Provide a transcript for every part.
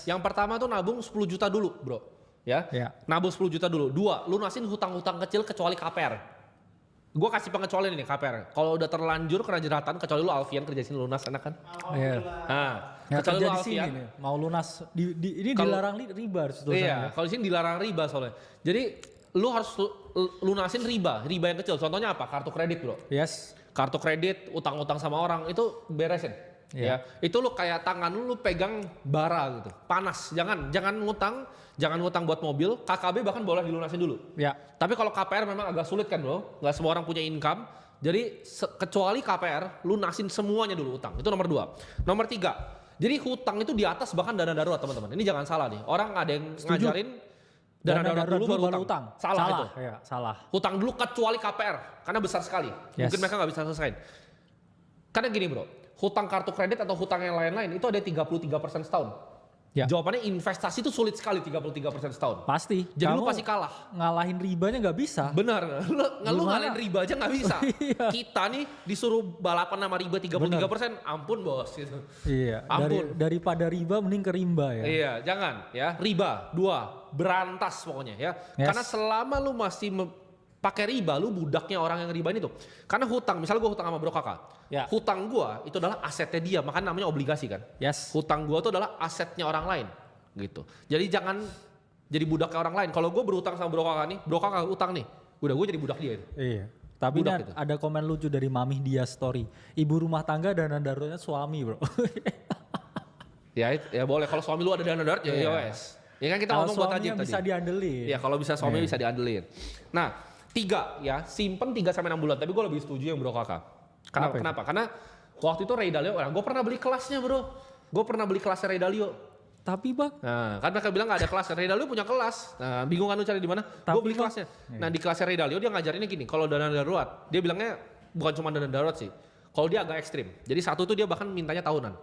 Yang pertama tuh nabung 10 juta dulu, bro. Ya, nabung 10 juta dulu. 2, lunasin hutang-hutang kecil kecuali KPR. Gue kasih pengecualian ini KPR. Kalau udah terlanjur kena jeratan, kecuali lu Alfian kerja sini lunas, enak kan? Iya. Nah, kecuali lu Alfian nih, mau lunas ini dilarang riba harus tulisannya. Iya, kalau di sini dilarang riba soalnya. Jadi lu harus lunasin riba yang kecil. Contohnya apa? Kartu kredit, bro. Yes. Kartu kredit, utang-utang sama orang itu beresin. Ya, itu lu kayak tangan lu pegang bara gitu, panas. Jangan ngutang buat mobil. KKB bahkan boleh dilunasin dulu. Ya. Tapi kalau KPR memang agak sulit kan, bro. Nggak semua orang punya income. Jadi kecuali KPR, lunasin semuanya dulu utang. Itu nomor 2. Nomor 3. Jadi hutang itu di atas bahkan dana darurat, teman-teman. Ini jangan salah nih. Orang ada yang ngajarin dana darurat dulu baru utang. Salah itu. Ya, salah. Hutang dulu kecuali KPR karena besar sekali. Mungkin mereka nggak bisa selesaiin. Karena gini, bro. Hutang kartu kredit atau hutang yang lain-lain itu ada 33% setahun. Ya. Jawabannya investasi itu sulit sekali 33% setahun. Pasti. Jadi lu pasti kalah. Ngalahin ribanya nggak bisa. Benar. Lu ngalahin riba aja nggak bisa. Kita nih disuruh balapan sama riba 33%. Ampun bos. Gitu. Iya. Ampun. Daripada riba mending ke rimba ya. Iya. Jangan ya. Riba. 2. Berantas pokoknya ya. Karena selama lu masih pakai riba, lu budaknya orang yang ribain itu. Karena hutang, misalnya gue hutang sama bro kakak. Ya. Hutang gue itu adalah asetnya dia, makanya namanya obligasi kan. Yes. Hutang gue itu adalah asetnya orang lain. Gitu. Jadi jangan jadi budaknya orang lain. Kalau gue berhutang sama bro kakak nih, bro kakak utang nih. Udah gue jadi budak dia. Iya. Tapi dan ada komen lucu dari Mamih dia story. Ibu rumah tangga dana daruratnya suami bro. ya boleh, kalau suami lu ada dana darurat ya wes. Ya kan kita ngomong buat aja tadi. Bisa diandelin. Ya kalau bisa suami bisa diandelin. Nah. 3 ya, simpen 3-6 bulan. Tapi gue lebih setuju yang bro kakak. Kenapa? Karena waktu itu Ray Dalio, gue pernah beli kelasnya bro. Gue pernah beli kelasnya Ray Dalio. Tapi bang, nah kan mereka bilang gak ada kelas. Ray Dalio punya kelas. Nah, bingung kan lu cari di mana? Gue beli kelasnya. Nah di kelasnya Ray Dalio dia ngajarinnya gini. Kalau dana darurat, dia bilangnya bukan cuma dana darurat sih. Kalau dia agak ekstrim. Jadi satu tuh dia bahkan mintanya tahunan.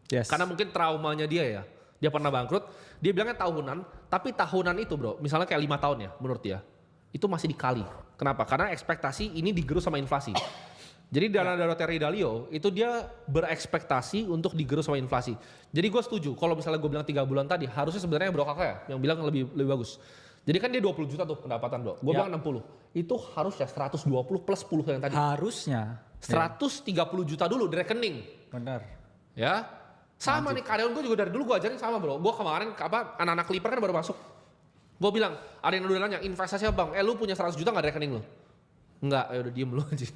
Yes. Karena mungkin traumanya dia ya. Dia pernah bangkrut. Dia bilangnya tahunan. Tapi tahunan itu bro, misalnya kayak 5 tahun ya menurut dia. Itu masih dikali. Kenapa? Karena ekspektasi ini digerus sama inflasi. Jadi dana darurat Ray Dalio itu dia berekspektasi untuk digerus sama inflasi. Jadi gue setuju kalau misalnya gue bilang 3 bulan tadi harusnya sebenarnya bro kakak ya yang bilang lebih bagus. Jadi kan dia 20 juta tuh pendapatan bro. Gue bilang 60. Itu harusnya 120 plus 10 yang tadi. Harusnya. 130 juta dulu di rekening. Benar. Ya. Sama nih karyawan gue juga dari dulu gue ajarin sama bro. Gue kemarin anak-anak Clipper kan baru masuk. Gue bilang, ada yang udah nanya, investasi apa bang? Lu punya 100 juta gak di rekening lu? Enggak, ya udah diem lu aja.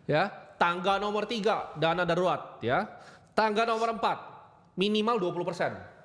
Ya, tangga nomor 3, dana darurat ya. Tangga nomor 4, minimal 20%.